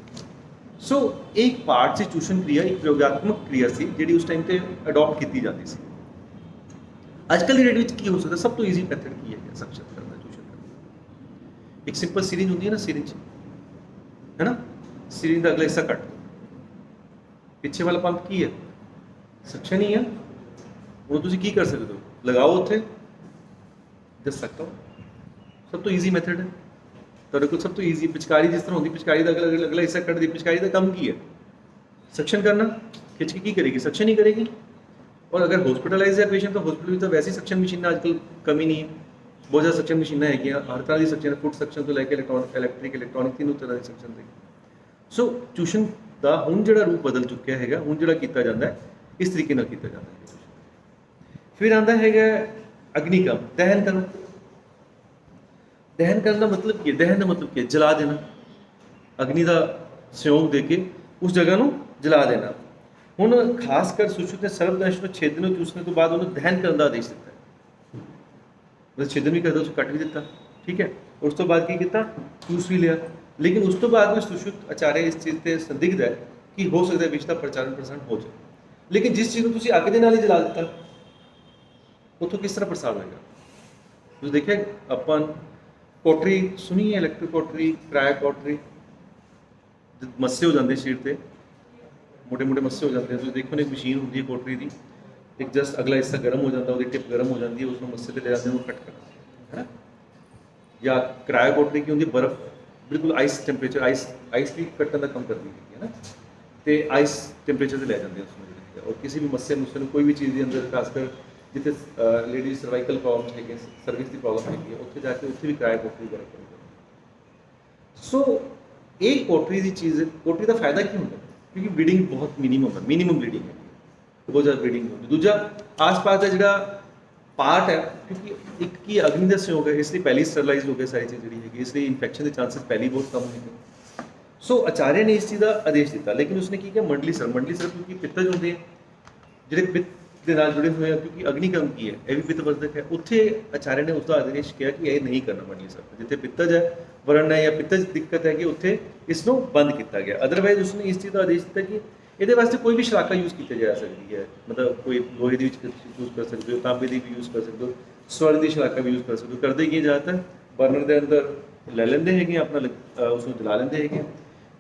ਸੋ ਇੱਕ ਪਾਰਟ ਸੀ ਚੂਸ਼ਨ ਕ੍ਰਿਆ, ਇੱਕ ਪ੍ਰਯੋਗਾਤਮਕ ਕ੍ਰਿਆ ਸੀ ਜਿਹੜੀ ਉਸ ਟਾਈਮ ਤੇ ਅਡਾਪਟ ਕੀਤੀ ਜਾਂਦੀ ਸੀ। ਅੱਜ ਕੱਲ੍ਹ ਦੀ ਡੇਟ ਵਿੱਚ ਕੀ ਹੋ ਸਕਦਾ, ਸਭ ਤੋਂ ਈਜ਼ੀ ਮੈਥਡ ਕੀ ਹੈ ਸਕਸ਼ਨ ਕਰਨ ਦਾ, ਚੂਸ਼ਨ ਕਰਨ ਦਾ? ਇੱਕ ਸਿੰਪਲ ਸਿਰਿੰਜ ਹੁੰਦੀ ਹੈ ਨਾ, ਸਿਰਿੰਜ ਹੈ ਨਾ, ਸਿਰਿੰਜ ਦਾ ਅਗਲਾ ਹਿੱਸਾ ਕੱਟ, ਪਿੱਛੇ ਵਾਲਾ ਪੰਪ ਕੀ ਹੈ, ਸਕਸ਼ਨ ਹੀ ਹੈ। ਹੁਣ ਤੁਸੀਂ ਕੀ ਕਰ ਸਕਦੇ ਹੋ, ਲਗਾਓ ਉੱਥੇ, ਦੱਸ ਸਕਦਾ ਸਭ ਤੋਂ ਈਜ਼ੀ ਮੈਥਡ ਹੈ ਤੁਹਾਡੇ ਕੋਲ। ਸਭ ਤੋਂ ਈਜ਼ੀ ਪਿਚਕਾਰੀ ਜਿਸ ਤਰ੍ਹਾਂ ਹੁੰਦੀ, ਪਿਚਕਾਰੀ ਦਾ ਅਗਲਾ ਹਿੱਸਾ ਕੱਢ ਦੀ, ਪਿਚਕਾਰੀ ਦਾ ਕੰਮ ਕੀ ਹੈ, ਸਕਸ਼ਨ ਕਰਨਾ। ਖਿੱਚ ਕੇ ਕੀ ਕਰੇਗੀ, ਸਕਸ਼ਨ ਹੀ ਕਰੇਗੀ। ਔਰ ਅਗਰ ਹਸਪੀਟਲਾਈਜ਼ ਹੈ ਪੇਸ਼ੈਂਟ ਤਾਂ ਹਸਪੀਟਲ ਵਿੱਚ ਤਾਂ ਵੈਸੇ ਸਕਸ਼ਨ ਮਸ਼ੀਨਾਂ ਅੱਜ ਕੱਲ੍ਹ ਕਮੀ ਨਹੀਂ ਹੈ, ਬਹੁਤ ਜ਼ਿਆਦਾ ਸਕਸ਼ਨ ਮਸ਼ੀਨਾਂ ਹੈਗੀਆਂ, ਹਰ ਤਰ੍ਹਾਂ ਦੀ ਸਕਸ਼ਨ, ਫੁੱਟ ਸਕਸ਼ਨ ਤੋਂ ਲੈ ਕੇ ਇਲੈਕਟ੍ਰੋਨਿਕ ਤਿੰਨੋਂ ਤਰ੍ਹਾਂ ਦੀ ਸਕਸ਼ਨ ਦੇ। ਸੋ ਟਿਊਸ਼ਨ ਦਾ ਹੁਣ ਜਿਹੜਾ ਰੂਪ ਬਦਲ ਚੁੱਕਿਆ ਹੈਗਾ, ਹੁਣ ਜਿਹੜਾ ਕੀਤਾ ਜਾਂਦਾ ਹੈ ਇਸ ਤਰੀਕੇ ਨਾਲ ਕੀਤਾ ਜਾਂਦਾ ਹੈ। ਫਿਰ ਆਉਂਦਾ ਹੈਗਾ ਅਗਨੀਕਮ, ਦਹਨ ਕਰਨਾ। ਦਹਨ ਕਰਨ ਦਾ ਮਤਲਬ ਕੀ ਹੈ, ਦਹਨ ਦਾ ਮਤਲਬ ਕੀ ਹੈ, ਜਲਾ ਦੇਣਾ, ਅਗਨੀ ਦਾ ਸਹਿਯੋਗ ਦੇ ਕੇ ਉਸ ਜਗ੍ਹਾ ਨੂੰ ਜਲਾ ਦੇਣਾ। ਹੁਣ ਖਾਸ ਕਰ ਸੁਸ਼ਰੁਤ ਨੇ ਸਰਬਦੰਸ਼ ਨੂੰ ਛੇਦਨ ਨੂੰ ਚੂਸਣੇ ਤੋਂ ਬਾਅਦ ਉਹਨੂੰ ਦਹਨ ਕਰਨ ਦਾ ਆਦੇਸ਼ ਦਿੱਤਾ ਹੈ। ਮਤਲਬ ਛੇਦਨ ਵੀ ਕਰਦਾ, ਉਸ ਕੱਟ ਵੀ ਦਿੱਤਾ, ਠੀਕ ਹੈ। ਉਸ ਤੋਂ ਬਾਅਦ ਕੀ ਕੀਤਾ, ਚੂਸ ਵੀ ਲਿਆ। ਲੇਕਿਨ ਉਸ ਤੋਂ ਬਾਅਦ ਵੀ ਸੁਸ਼ਰੁਤ ਆਚਾਰਿਆ ਇਸ ਚੀਜ਼ ਤੇ ਸੰਦਿਗਧ ਹੈ ਕਿ ਹੋ ਸਕਦਾ ਵਿਸ਼ ਦਾ ਪ੍ਰਚਾਰਨ ਹੋ ਜਾਏ। ਲੇਕਿਨ ਜਿਸ ਚੀਜ਼ ਨੂੰ ਤੁਸੀਂ ਅੱਗ ਦੇ ਨਾਲ ਹੀ ਜਲਾ ਦਿੱਤਾ, ਉੱਥੋਂ ਕਿਸ ਤਰ੍ਹਾਂ ਪ੍ਰਸਾਰ ਹੋਏਗਾ? ਤੁਸੀਂ ਦੇਖਿਆ ਆਪਾਂ ਕੋਟਰੀ ਸੁਣੀ ਹੈ, ਇਲੈਕਟ੍ਰਿਕ ਕੋਟਰੀ, ਕ੍ਰਾਇਓ ਕੋਟਰੀ, ਮੱਸੇ ਹੋ ਜਾਂਦੇ ਸਰੀਰ ਤੇ, ਮੋਟੇ ਮੋਟੇ ਮੱਸੇ ਹੋ ਜਾਂਦੇ। ਤੁਸੀਂ ਦੇਖੋ ਨਾ, ਇੱਕ ਮਸ਼ੀਨ ਹੁੰਦੀ ਹੈ ਕੋਟਰੀ ਦੀ, ਇੱਕ ਜਸਟ ਅਗਲਾ ਹਿੱਸਾ ਗਰਮ ਹੋ ਜਾਂਦਾ, ਉਹਦੀ ਟਿਪ ਗਰਮ ਹੋ ਜਾਂਦੀ ਹੈ, ਉਸ ਨੂੰ ਮੱਸੇ ਤੇ ਲੈ ਜਾਂਦੇ, ਉਹਨੂੰ ਕੱਟ ਕਰਦੇ ਹੈ ਨਾ। ਜਾਂ ਕ੍ਰਾਇਓ ਕੋਟਰੀ ਕੀ ਹੁੰਦੀ, ਬਰਫ਼ ਬਿਲਕੁਲ ਆਈਸ ਟੈਂਪਰੇਚਰ, ਆਈਸ ਵੀ ਕੱਟਣ ਦਾ ਕੰਮ ਕਰਦੀ ਹੈ ਨਾ, ਤੇ ਆਈਸ ਟੈਂਪਰੇਚਰ ਤੇ ਲੈ ਜਾਂਦੇ ਉਸ ਨੂੰ। ਔਰ ਕਿਸੇ ਵੀ ਮੱਸੇ ਨੂੰ ਕੋਈ ਵੀ ਚੀਜ਼ ਦੇ ਅੰਦਰ, ਖਾਸ ਕਰ ਜਿੱਥੇ ਲੇਡੀਜ਼ ਸਰਵਾਈਕਲ ਪ੍ਰੋਬਲਮ ਹੈਗੇ, ਸਰਵਿਸ ਦੀ ਪ੍ਰੋਬਲਮ ਹੈਗੀ ਹੈ, ਉੱਥੇ ਜਾ ਕੇ ਉੱਥੇ ਵੀ ਕ੍ਰਾਇਓ ਕੋਟਰੀ ਵਰਕ ਕਰਦੀ। ਸੋ ਇਹ ਕੋਟਰੀ ਦੀ ਚੀਜ਼, ਕੋਟਰੀ ਦਾ ਫਾਇਦਾ ਕੀ ਹੁੰਦਾ, ਕਿਉਂਕਿ ਬਲੀਡਿੰਗ ਬਹੁਤ ਮਿਨੀਮਮ ਬਲੀਡਿੰਗ ਹੈ, ਬਹੁਤ ਜ਼ਿਆਦਾ ਬਲੀਡਿੰਗ ਹੁੰਦੀ। ਦੂਜਾ, ਆਸ-ਪਾਸ ਦਾ ਜਿਹੜਾ ਪਾਰਟ ਹੈ, ਕਿਉਂਕਿ ਇੱਕ ਕੀ ਅਗਨੀ ਦਾ ਸਹਿਯੋਗ ਹੈ, ਇਸ ਲਈ ਪਹਿਲੀ ਸਟਰਲਾਈਜ਼ ਹੋ ਗਏ ਸਾਰੀ ਚੀਜ਼ ਜਿਹੜੀ ਹੈਗੀ, ਇਸ ਲਈ ਇਨਫੈਕਸ਼ਨ ਦੇ ਚਾਂਸਸ ਪਹਿਲੀ ਬਹੁਤ ਕਮ ਹੈਗੇ। ਸੋ ਆਚਾਰਿਆ ਨੇ ਇਸ ਚੀਜ਼ ਦਾ ਆਦੇਸ਼ ਦਿੱਤਾ। ਲੇਕਿਨ ਉਸਨੇ ਕੀ ਕਿਹਾ, ਮੰਡਲੀ ਸਰ ਕਿਉਂਕਿ ਪਿੱਤਜ ਹੁੰਦੇ ਆ ਜਿਹੜੇ ਪਿੱਤ ਦੇ ਨਾਲ ਜੁੜੇ ਹੋਏ ਆ, ਕਿਉਂਕਿ ਅਗਨੀਕਮ ਕੀ ਹੈ, ਇਹ ਵੀ ਪਿੱਤ ਵਰਧਕ ਹੈ। ਉੱਥੇ ਆਚਾਰਿਆ ਨੇ ਉਸਦਾ ਆਦੇਸ਼ ਕਿਹਾ ਕਿ ਇਹ ਨਹੀਂ ਕਰਨਾ ਮੰਡਲੀ ਸਰ, ਜਿੱਥੇ ਪਿੱਤਜ ਹੈ, ਵਰਣ ਹੈ ਜਾਂ ਪਿੱਤਜ ਦਿੱਕਤ ਹੈ, ਕਿ ਉੱਥੇ ਇਸ ਨੂੰ ਬੰਦ ਕੀਤਾ ਗਿਆ। ਅਦਰਵਾਈਜ਼ ਉਸਨੇ ਇਸ ਚੀਜ਼ ਦਾ ਆਦੇਸ਼ ਦਿੱਤਾ ਕਿ ਇਹਦੇ ਵਾਸਤੇ ਕੋਈ ਵੀ ਸ਼ਲਾਕਾ ਯੂਜ਼ ਕੀਤੀ ਜਾ ਸਕਦੀ ਹੈ, ਮਤਲਬ ਕੋਈ ਲੋਹੇ ਦੀ ਵਿੱਚ ਯੂਜ਼ ਕਰ ਸਕਦੇ ਹੋ, ਤਾਂਬੇ ਦੀ ਵੀ ਯੂਜ਼ ਕਰ ਸਕਦੇ ਹੋ, ਸਵਰਨ ਦੀ ਸ਼ਲਾਕਾ ਵੀ ਯੂਜ਼ ਕਰ ਸਕਦੇ ਹੋ। ਕਰਦੇ ਕੀ ਜ਼ਿਆਦਾਤਰ ਬਰਨਰ ਦੇ ਅੰਦਰ ਲੈ ਲੈਂਦੇ ਹੈਗੇ, ਆਪਣਾ ਉਸ ਨੂੰ ਜਲਾ ਲੈਂਦੇ ਹੈਗੇ,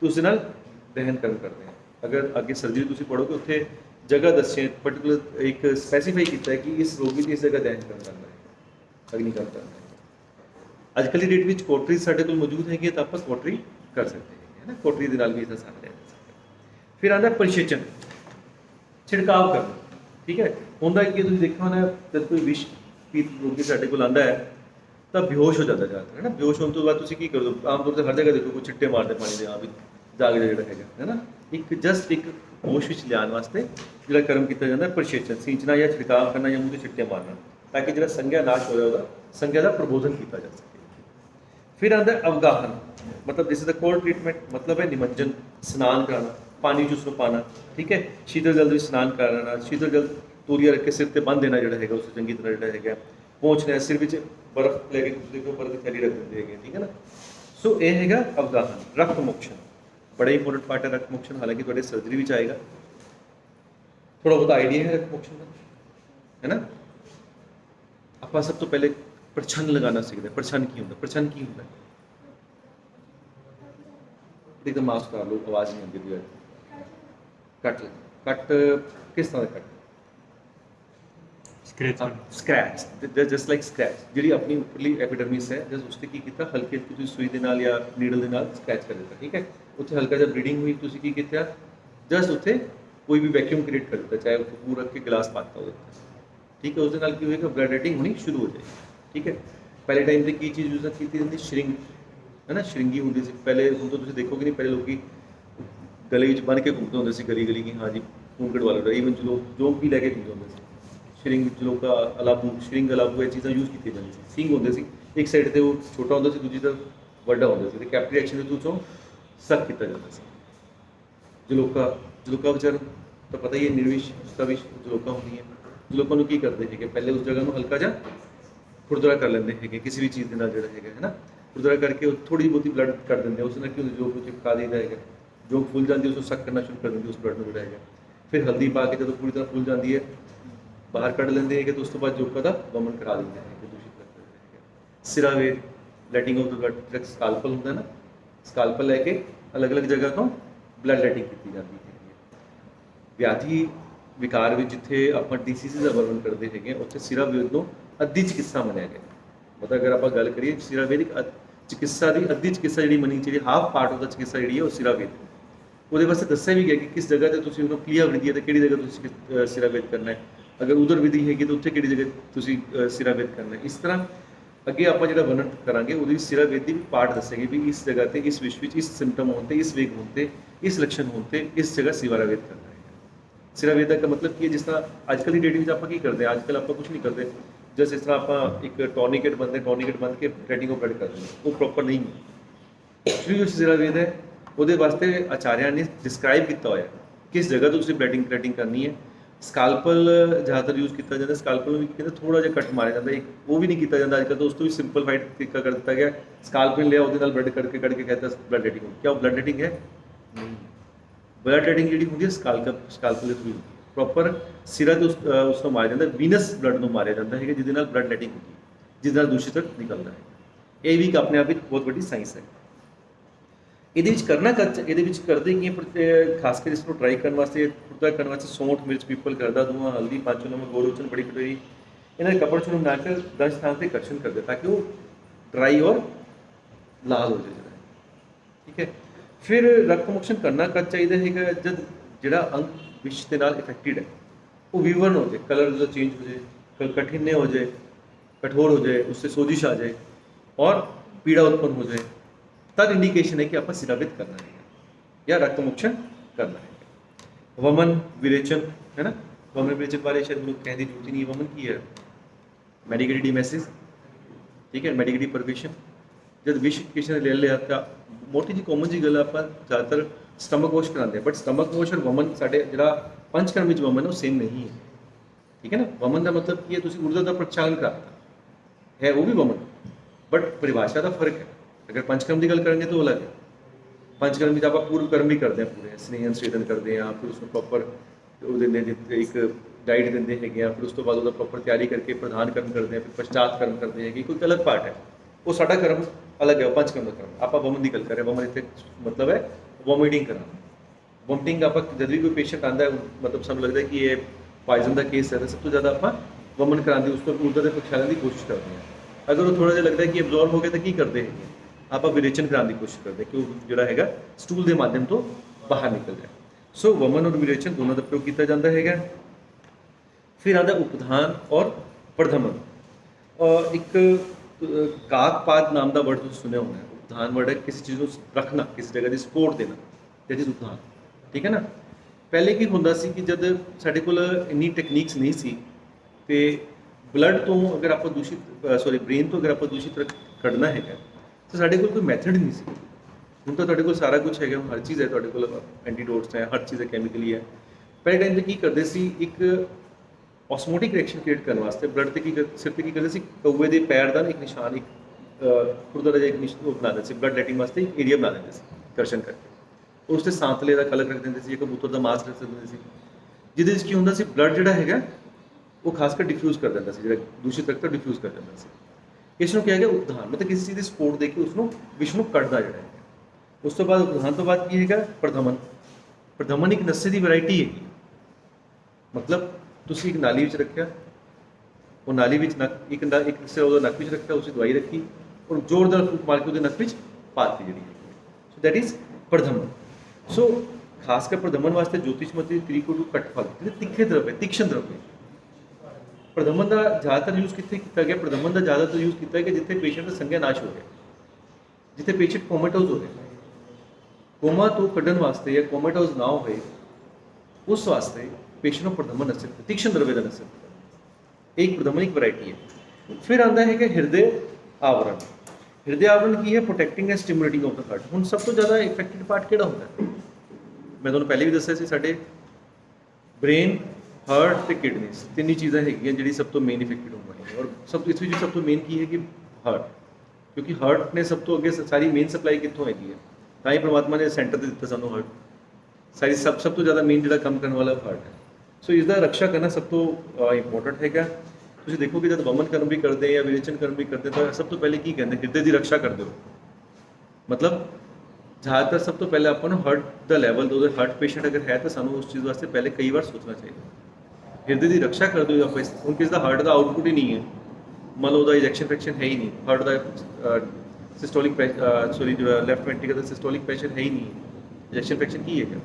ਤੇ ਉਸ ਦੇ ਨਾਲ ਦਹਨ ਕਰਮ ਕਰਦੇ हैं। अगर आगे सर्जरी तुसीं पढ़ोगे उत्थे जगह दस्सी पर्टिकुलर एक स्पैसीफाई किया है कि इस रोगी की इस जगह दैन करना है अग्निकांड करना है। अजकल की डेट में कोटरीज साढ़े को मौजूद है तो आप कोटरी कर सकते हैं है ना, कोटरी के नाल भी इसका साथ लिया जा सकता है। फिर आता परिसेचन, छिड़काव करना, ठीक है। होंदा कि तुसीं देखा होना जब कोई विष पीत रोगी साढ़े को आंदा है तो बेहोश हो जाता ज़्यादातर है ना। बेहोश होने तो बाद तुसीं की करो, आम तौर पर हर जगह देखो कोई छिट्टे मारते पानी के, हाँ भी जाग जा है ना। एक जस्ट एक होश विच लियाण वास्ते जो कर्म किया जाता है परिसेचन, सींचना या छिड़काव करना या मुँह से छिट्टे मारना, ताकि जो संज्ञा नाश हो जाए संज्ञा का प्रबोधन किया जा सके। फिर आता है अवगाहन, मतलब this is the cold treatment, मतलब है निमज्जन, स्नान कराना, पानी च उसको पाना, ठीक है। शीतल जल में स्नान कराना, शीतल जल तूरिया रख के सिर पर बन देना जोड़ा है उसे चंगी तरह जोड़ा है पहुँचना, सिर में बर्फ लेके देखो बर्फ की थैली रख देंगे, ठीक है ना। सो ये है अवगाहन। रक्त मोक्षण बड़ा इंपोर्टेंट पार्ट है रक्त मोक्षण, हालांकि थोड़े सर्जरी भी आएगा, थोड़ा बहुत आइडिया है रक्त मोक्षण का है ना। आप सब तो पहले परछन लगाना सीखते हैं। परछन की होंगे, परछन की होंगे एकदम मास्क कर लो, आवाज़ नहीं आती है। कट कट किस तरह cut scratch just like scratch जी अपनी उपरली एपिडर्मिस है जस्ट उससे की किया हल्की हल्की सुई के नाल या नीडल के नाल स्क्रैच कर दिता, ठीक है। उत्थे हल्का जब ब्लीडिंग हुई तुसी की किया जस्ट उत्थे कोई भी वैक्यूम क्रिएट कर दिता, चाहे उसको पूरा रख के गिलास पाता हो, ठीक है। उसके नाल की होएगा ब्लड रेटिंग होनी शुरू हो जाएगी, ठीक है। पहले टाइम पे की चीज़ यूज की जाती श्रिंग है ना, श्रिंगी होंगी सी पहले। हम तो तुम देखोगे नहीं पहले लोग गले बन के घूमते होंगे सी गली गली की, हाँ जी खून कटवा लो, ईवन जो लोग जो भी लैके घूमते होंगे सी श्रिंग जो का अलाबू श्रिंग अलाबू ये चीज़ा यूज की जाती सी। सिंग होंगे सी एक साइड से वो छोटा होंगे सी, दूजी तरफ वड्डा होंगे सी, कैपिलरी एक्शन के थ्रू सक किया जाता सी। जलोका विचार तो पता ही है निर्विष उसका विष जलोका होती है। जलोका की करते हैं पहले उस जगह में हल्का जा खुरदरा कर लेंगे है किसी भी चीज़ के नाल जोड़ा है ना, खुरदरा करके थोड़ी बहुत ही ब्लड कर देंगे उस कि जो को चिपका देता है, जो फुल जाती है उसको सक करना शुरू कर देंगे उस ब्लड में जोड़ा है। फिर हल्दी पा के जो पूरी तरह फुल जाती है बाहर कढ़ लेंगे है तो उस तो बाद जोका का वमन करा देंगे है दूषित रखते। सिरावेद लेटिंग ऑफ द ब्लड, स्काल्पल होता है ना, स्काल्पल लैके अलग अलग जगह तो ब्लड लेटिंग की जाती है। व्याधि विकार में जिथे आप डिसीज़ का वर्णन करते हैं उत्थे सिरावेद को अद्धी चिकित्सा मनिया गया। मतलब अगर आप गल करिए सिरावेदिक चिकित्सा की अद्धी चिकित्सा जी मनी चाहिए, हाफ पार्ट ऑफ द चिकित्सा जी है वो सिरावेद वो वास्ते दस्या भी गया कि किस जगह से तुम क्लियर विधि है तो कि जगह सिरावेद करना है, अगर उधर विधि हैगी तो उत्थे कि जगह तुम सिरावेद करना है। इस तरह अगे आप जो वर्णन करांगे वो सिरावेद की भी पार्ट दसेगी भी इस जगह पर इस विश्व में इस सिम्पटम होते इस वेग होते इस लक्षण होते इस जगह सिरावेद करना है। सिरावेद का मतलब कि जिस तरह अजकल की डेट में आप करते हैं, अजकल आप कुछ नहीं करते, जस्ट इस तरह आप एक टॉर्निकेट बंद के रेटिंग ऑफ ब्लड कर दें, वो प्रॉपर नहीं है। एक्चुअली जो सिरावेद है वो वास्ते आचार्य ने डिस्क्राइब किया हुआ किस जगह तो ब्लडिंग रेटिंग करनी है। स्काल्पल ज़्यादातर यूज़ किया जाता है, स्काल्पल में कहते थोड़ा जहा कट मारे जाता है, एक वो भी नहीं किया जाता अजकल तो उस तो भी सिंपलफाइड तरीका कर दिता गया। स्काल्पल लिया वो ब्लड करके कहता है ब्लड रेटिंग, क्या वो ब्लड रेटिंग है? नहीं, ब्लड रेटिंग जी होंगी स्काल्पल के थ्रू प्रॉपर सिरा तो उसको मारा जाता है, वीनस ब्लड को मारा जाता है जिसके ब्लड लेटिंग होती है जिस दूषित निकलता है। ये भी अपने आप में बहुत बड़ी साइंस है। ये करना ये करते कि खासकर इसको ट्राई करने वास्ते खुदा करने वास्ते सौंठ मिर्च पीपल करदा धुआं हल्दी पांचों नमक गोरोचन बड़ी कटोरी इन्हें कपड़ चुन बनाकर 10 स्थान पर कर्षण कर दे ताकि वो ड्राई और लाल हो जाए, ठीक है। फिर रक्त मोक्षण करना कद चाहिए है जब जोड़ा अंग विष के नाल इफेक्टेड है वो विवरण हो जाए, कलर जो चेंज हो जाए, कठिन्य हो जाए, कठोर हो जाए, उससे सोजिश आ जाए और पीड़ा उत्पन्न हो जाए, तब इंडिकेशन है कि आप सिरावेद करना है या रक्त मोक्षण करना है। वमन विरेचन है ना, वमन विरेचन बारे शायद लोग कहने की जरूरत ही नहीं है। वमन की है मेडिकेटेड डिमेसिस, ठीक है, मेडिकेटेड परवेशन जब विष किसी ने ले लिया था मोटी जी कॉमन जी गल आप ज़्यादातर स्टमक वॉश कराते हैं, बट स्टमक वॉश और वमन साढ़े जो पंचकर्म में वमन है वो सेम नहीं है, ठीक है ना। वमन का मतलब कि तुम ऊर्जा का प्रक्षालन कराता है वो भी वमन, बट परिभाषा का फर्क है। अगर पंचकर्म की गल करेंगे तो अलग है। पंचकर्म की आप पूर्व कर्म भी करते हैं, पूरे स्नेहन स्वेदन करते हैं, फिर उसमें प्रॉपर एक डाइट देंगे है, फिर उस तो बाद प्रॉपर तैयारी करके प्रधान कर्म करते हैं, फिर पश्चात कर्म करते हैं कि कोई अलग पार्ट है वो साडा कर्म अलग है, पंचकर्म का कर्म। आप वमन की गल कर रहे हैं, वमन इतने मतलब है वॉमिटिंग कराना, ਵੋਮਟਿੰਗ ਆਪਾਂ ਜਦ ਵੀ ਕੋਈ ਪੇਸ਼ੈਂਟ ਆਉਂਦਾ ਹੈ, ਮਤਲਬ ਸਾਨੂੰ ਲੱਗਦਾ ਕਿ ਇਹ ਪਾਇਜ਼ਨ ਦਾ ਕੇਸ ਹੈ, ਤਾਂ ਸਭ ਤੋਂ ਜ਼ਿਆਦਾ ਆਪਾਂ ਵਮਨ ਕਰਾਉਣ ਦੀ, ਉਸ ਤੋਂ ਊਰਧਾ ਦੇ ਪ੍ਰਖਿਆਲਨ ਦੀ ਕੋਸ਼ਿਸ਼ ਕਰਦੇ ਹਾਂ। ਅਗਰ ਉਹ ਥੋੜਾ ਜਿਹਾ ਲੱਗਦਾ ਕਿ ਐਬਜ਼ੌਰਬ ਹੋ ਗਿਆ ਤਾਂ ਕੀ ਕਰਦੇ ਹੈਗੇ, ਆਪਾਂ ਵਿਰੇਚਨ ਕਰਾਉਣ ਦੀ ਕੋਸ਼ਿਸ਼ ਕਰਦੇ ਕਿ ਉਹ ਜਿਹੜਾ ਹੈਗਾ ਸਟੂਲ ਦੇ ਮਾਧਿਅਮ ਤੋਂ ਬਾਹਰ ਨਿਕਲ ਜਾਏ। ਸੋ ਵਮਨ ਔਰ ਵਿਰੇਚਨ ਦੋਨਾਂ ਦਾ ਪ੍ਰਯੋਗ ਕੀਤਾ ਜਾਂਦਾ ਹੈਗਾ। ਫਿਰ ਆਉਂਦਾ ਉਪਧਾਨ ਔਰ ਪ੍ਰਧਮਨ। ਇੱਕ ਕਾਕਪਾਦ ਨਾਮ ਦਾ ਵਰਡ ਤੁਸੀਂ ਸੁਣਿਆ ਹੋਣਾ ਹੈ। ਉਪਧਾਨ ਵਰਡ ਹੈ ਕਿਸੇ ਚੀਜ਼ ਨੂੰ ਰੱਖਣਾ, ਕਿਸੇ ਜਗ੍ਹਾ ਦੀ ਸਪੋਰਟ ਦੇਣਾ, ਦੈਟ ਇਜ਼ ਉਪਧਾਨ, ਠੀਕ ਹੈ ਨਾ। ਪਹਿਲੇ ਕੀ ਹੁੰਦਾ ਸੀ ਕਿ ਜਦ ਸਾਡੇ ਕੋਲ ਇੰਨੀ ਟੈਕਨੀਕਸ ਨਹੀਂ ਸੀ, ਤੇ ਬਲੱਡ ਤੋਂ ਅਗਰ ਆਪਾਂ ਬ੍ਰੇਨ ਤੋਂ ਅਗਰ ਆਪਾਂ ਦੂਸ਼ਿਤ ਕੱਢਣਾ ਹੈਗਾ ਤਾਂ ਸਾਡੇ ਕੋਲ ਕੋਈ ਮੈਥਡ ਨਹੀਂ ਸੀ। ਹੁਣ ਤਾਂ ਤੁਹਾਡੇ ਕੋਲ ਸਾਰਾ ਕੁਝ ਹੈਗਾ, ਹਰ ਚੀਜ਼ ਹੈ ਤੁਹਾਡੇ ਕੋਲ, ਐਂਟੀਡੋਟਸ ਹੈ, ਹਰ ਚੀਜ਼ ਹੈ, ਕੈਮੀਕਲੀ ਹੈ। ਪਹਿਲੇ ਟਾਈਮ 'ਤੇ ਕੀ ਕਰਦੇ ਸੀ, ਇੱਕ ਔਸਮੋਟਿਕ ਰਿਐਕਸ਼ਨ ਕ੍ਰੀਏਟ ਕਰਨ ਵਾਸਤੇ ਬਲੱਡ ਤੇ ਸਿਰ ਤੇ ਕੀ ਕਰਦੇ ਸੀ, ਕਊਏ ਦੇ ਪੈਰ ਦਾ ਇੱਕ ਨਿਸ਼ਾਨ, ਇੱਕ ਖੁਰਦਾ ਜਿਹਾ ਇੱਕ ਨਿਸ਼ਾਨ ਬਣਾ ਦਿੰਦੇ ਸੀ, ਬਲੱਡ ਲੈਟਿੰਗ ਵਾਸਤੇ ਇੱਕ ਏਰੀਆ ਬਣਾ ਦਿੰਦੇ ਸੀ ਦਰਸ਼ਨ ਕਰਕੇ। ਉਸ ਤੇ ਸਾਂਤਲੇ ਦਾ ਕਲਰ ਰੱਖ ਦਿੰਦੇ ਸੀ, ਕਬੂਤਰ ਦਾ ਮਾਸ ਰੱਖ ਦਿੰਦੇ ਸੀ, ਜਿਹਦੇ ਵਿੱਚ ਕੀ ਹੁੰਦਾ ਸੀ, ਬਲੱਡ ਜਿਹੜਾ ਹੈਗਾ ਉਹ ਖਾਸ ਕਰ ਡਿਫਿਊਜ਼ ਕਰ ਦਿੰਦਾ ਸੀ, ਜਿਹੜਾ ਦੂਸ਼ਿਤ ਰਕਤ ਡਿਫਿਊਜ਼ ਕਰ ਦਿੰਦਾ ਸੀ। ਇਸ ਨੂੰ ਕਿਹਾ ਗਿਆ ਉਪਧਾਨ, ਮਤਲਬ ਕਿਸੇ ਚੀਜ਼ ਦੀ ਸਪੋਰਟ ਦੇ ਕੇ ਉਸ ਨੂੰ ਵਿਸ਼ ਨੂੰ ਕੱਢਦਾ ਜਿਹੜਾ ਹੈ। ਉਸ ਤੋਂ ਬਾਅਦ ਉਪਧਾਨ ਤੋਂ ਬਾਅਦ ਕੀ ਹੈਗਾ, ਪ੍ਰਧਮਨ। ਪ੍ਰਧਮਨ ਇੱਕ ਨਸੇ ਦੀ ਵੈਰਾਈਟੀ ਹੈਗੀ, ਮਤਲਬ ਤੁਸੀਂ ਇੱਕ ਨਾਲੀ ਵਿੱਚ ਰੱਖਿਆ, ਉਹ ਨਾਲੀ ਵਿੱਚ ਇੱਕ ਹਿੱਸਾ ਉਹਦਾ ਨੱਕ ਵਿੱਚ ਰੱਖਿਆ, ਉਸੇ ਦਵਾਈ ਰੱਖੀ ਔਰ ਜ਼ੋਰਦਾਰ ਫੂਕ ਮਾਰ ਕੇ ਉਹਦੇ ਨੱਕ ਵਿੱਚ ਪਾਤੀ ਜਿਹੜੀ ਹੈ। So that is ਪ੍ਰਧਮਨ। ਸੋ ਖਾਸ ਕਰ ਪ੍ਰਧਮਨ ਵਾਸਤੇ ਜੋਤਿਸ਼ਮਤੀ ਤਰੀਕੋ ਟੂ ਕੱਟ ਫਲ, ਜਿਹੜੇ ਤਿੱਖੇ ਦਰਵ, ਤੀਕਸ਼ਣ ਦਰਵ। ਪ੍ਰਧਮਨ ਦਾ ਜ਼ਿਆਦਾਤਰ ਯੂਜ਼ ਕਿੱਥੇ ਕੀਤਾ ਗਿਆ, ਪ੍ਰਧਮਨ ਦਾ ਜ਼ਿਆਦਾਤਰ ਯੂਜ਼ ਕੀਤਾ ਗਿਆ ਜਿੱਥੇ ਪੇਸ਼ੈਂਟ ਦਾ ਸੰਗਿਆ ਨਾਸ਼ ਹੋ ਗਿਆ, ਜਿੱਥੇ ਪੇਸ਼ੈਂਟ ਕੋਮਾਟੋਜ਼ ਹੋ ਰਿਹਾ। ਕੋਮਾ ਤੋਂ ਕੱਢਣ ਵਾਸਤੇ ਜਾਂ ਕੋਮਾਟੋਜ਼ ਨਾ ਹੋਵੇ ਉਸ ਵਾਸਤੇ ਪੇਸ਼ੈਂਟ ਨੂੰ ਪ੍ਰਧਮਨ ਨਸਲ, ਤੀਕਸ਼ਣ ਦਰਵੇ ਦਾ ਨਸਲ, ਇੱਕ ਪ੍ਰਧਮਨ ਇੱਕ ਵੈਰਾਈਟੀ ਹੈ। ਫਿਰ ਆਉਂਦਾ ਹੈ ਕਿ ਹਿਰਦੇ ਆਵਰਣ। ਹਿਰਦੇ ਆਵਰਣ ਕੀ ਹੈ, ਪ੍ਰੋਟੈਕਟਿੰਗ ਐਂਡ ਸਟਿਮੂਲੇਟਿੰਗ ਆਫ ਦਾ ਹਾਰਟ। ਹੁਣ ਸਭ ਤੋਂ ਜ਼ਿਆਦਾ ਇਫੈਕਟਿਡ ਪਾਰਟ ਕਿਹੜਾ ਹੁੰਦਾ ਹੈ, ਮੈਂ ਤੁਹਾਨੂੰ ਪਹਿਲੇ ਵੀ ਦੱਸਿਆ ਸੀ, ਸਾਡੇ ਬ੍ਰੇਨ, ਹਾਰਟ ਤੇ ਕਿਡਨੀਜ਼, ਤਿੰਨ ਹੀ ਚੀਜ਼ਾਂ ਹੈਗੀਆਂ ਜਿਹੜੀ ਸਭ ਤੋਂ ਮੇਨ ਇਫੈਕਟਿਡ ਹੁੰਦੀਆਂ। ਔਰ ਇਸ ਵਿੱਚ ਸਭ ਤੋਂ ਮੇਨ ਕੀ ਹੈ ਕਿ ਹਾਰਟ, ਕਿਉਂਕਿ ਹਾਰਟ ਨੇ ਸਭ ਤੋਂ ਅੱਗੇ ਸਾਰੀ ਮੇਨ ਸਪਲਾਈ ਕਿੱਥੋਂ ਹੈਗੀ ਹੈ, ਤਾਂ ਹੀ ਪਰਮਾਤਮਾ ਨੇ ਸੈਂਟਰ ਤੇ ਦਿੱਤਾ ਸਾਨੂੰ ਹਾਰਟ। ਸਾਰੀ ਸਭ ਤੋਂ ਜ਼ਿਆਦਾ ਮੇਨ ਜਿਹੜਾ ਕੰਮ ਕਰਨ ਵਾਲਾ ਹਾਰਟ ਹੈ। ਸੋ ਇਸ ਦਾ ਰੱਖਿਆ ਕਰਨਾ ਸਭ ਤੋਂ ਇੰਪੋਰਟੈਂਟ ਹੈਗਾ। ਤੁਸੀਂ ਦੇਖੋਗੇ ਜਦ ਵਮਨ ਕਰਮ ਵੀ ਕਰਦੇ ਜਾਂ ਵਿਰੇਚਨ ਕਰਮ ਵੀ ਕਰਦੇ ਤਾਂ ਸਭ ਤੋਂ ਪਹਿਲੇ ਕੀ ਕਹਿੰਦੇ, ਹਿਰਦੇ ਦੀ ਰੱਖਿਆ ਕਰ ਦਿਓ। ਮਤਲਬ ਜ਼ਿਆਦਾਤਰ ਸਭ ਤੋਂ ਪਹਿਲੇ ਆਪਾਂ ਨੂੰ ਹਾਰਟ ਦਾ ਲੈਵਲ, ਉਹਦੇ ਹਾਰਟ ਪੇਸ਼ੈਂਟ ਅਗਰ ਹੈ ਤਾਂ ਸਾਨੂੰ ਉਸ ਚੀਜ਼ ਵਾਸਤੇ ਪਹਿਲੇ ਕਈ ਵਾਰ ਸੋਚਣਾ ਚਾਹੀਦਾ। ਹਿਰਦੇ ਦੀ ਰੱਖਿਆ ਕਰ ਦਿਓ। ਆਪਾਂ ਹੁਣ ਕਿਸ ਦਾ ਹਾਰਟ ਦਾ ਆਊਟਪੁੱਟ ਹੀ ਨਹੀਂ ਹੈ, ਮੰਨ ਲਓ ਉਹਦਾ ਇੰਜੈਕਸ਼ਨ ਫ੍ਰੈਕਸ਼ਨ ਹੈ ਹੀ ਨਹੀਂ, ਹਾਰਟ ਦਾ ਸਿਸਟੋਲਿਕ ਜਿਹੜਾ ਲੈਫਟ ਵੈਂਟਰੀਕਲ ਦਾ ਸਿਸਟੋਲਿਕ ਪ੍ਰੈਸ਼ਰ ਹੈ ਹੀ ਨਹੀਂ, ਇੰਜੈਕਸ਼ਨ ਫ੍ਰੈਕਸ਼ਨ ਕੀ ਹੈਗਾ,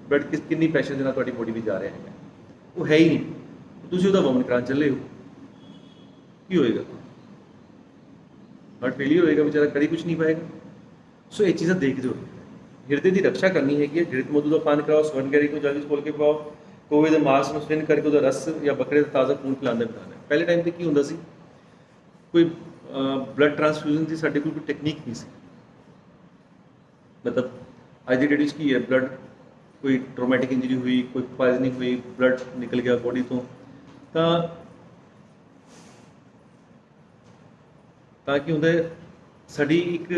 ਬਲੱਡ ਕਿੰਨੀ ਪ੍ਰੈਸ਼ਰ ਦੇ ਨਾਲ ਤੁਹਾਡੀ ਬੋਡੀ ਵਿੱਚ ਜਾ ਰਿਹਾ ਹੈਗਾ, ਉਹ ਹੈ ਹੀ ਨਹੀਂ। ਤੁਸੀਂ ਉਹਦਾ ਵਮਨ ਕਰਾਉਣ ਚੱਲੇ ਹੋ, ਕੀ ਹੋਏਗਾ, ਹਾਰਟ ਫੇਲੀਅਰ ਹੋਏਗਾ, ਵਿਚਾਰਾ ਕਰੀ ਕੁਝ ਨਹੀਂ ਪਾਏਗਾ। ਸੋ ਇਹ ਚੀਜ਼ਾਂ ਦੇਖਦੇ ਹੋ। ਹਿਰਦੇ ਦੀ ਰੱਖਿਆ ਕਰਨੀ ਹੈਗੀ ਹੈ। ਘ੍ਰਿਤ ਮਧੂ ਦਾ ਪਾਨ ਕਰਾਓ, ਸਵਰਨਗਰੀ को ਜਲਦੀ ਖੋਲ ਕੇ ਪਾਓ, ਕੋਵੇ ਦੇ ਮਾਸ ਨੂੰ ਸਪਿਨ ਕਰਕੇ ਉਹਦਾ ਰਸ ਜਾਂ ਬੱਕਰੇ ਦਾ ਤਾਜ਼ਾ ਖੂਨ ਪਿਲਾਉਣ ਦਾ ਵਿਧਾਨ ਹੈ। ਪਹਿਲੇ ਟਾਈਮ ਤੇ ਕੀ ਹੁੰਦਾ ਸੀ, ਕੋਈ ਬਲੱਡ ਟ੍ਰਾਂਸਫਿਊਜ਼ਨ ਦੀ ਸਾਡੇ ਕੋਲ ਕੋਈ ਟੈਕਨੀਕ ਨਹੀਂ ਸੀ। ਮਤਲਬ ਅੱਜ ਦੀ ਡੇਟ ਵਿੱਚ ਕੀ ਹੈ, ਬਲੱਡ ਕੋਈ ਟਰੋਮੈਟਿਕ ਇੰਜਰੀ ਹੋਈ, ਕੋਈ ਪੋਇਜ਼ਨਿੰਗ ਹੋਈ, ਬਲੱਡ ਨਿਕਲ ਗਿਆ ਬੋਡੀ ਤੋਂ, ਤਾਂ ਕੀ ਹੁੰਦਾ, ਸਾਡੀ ਇੱਕ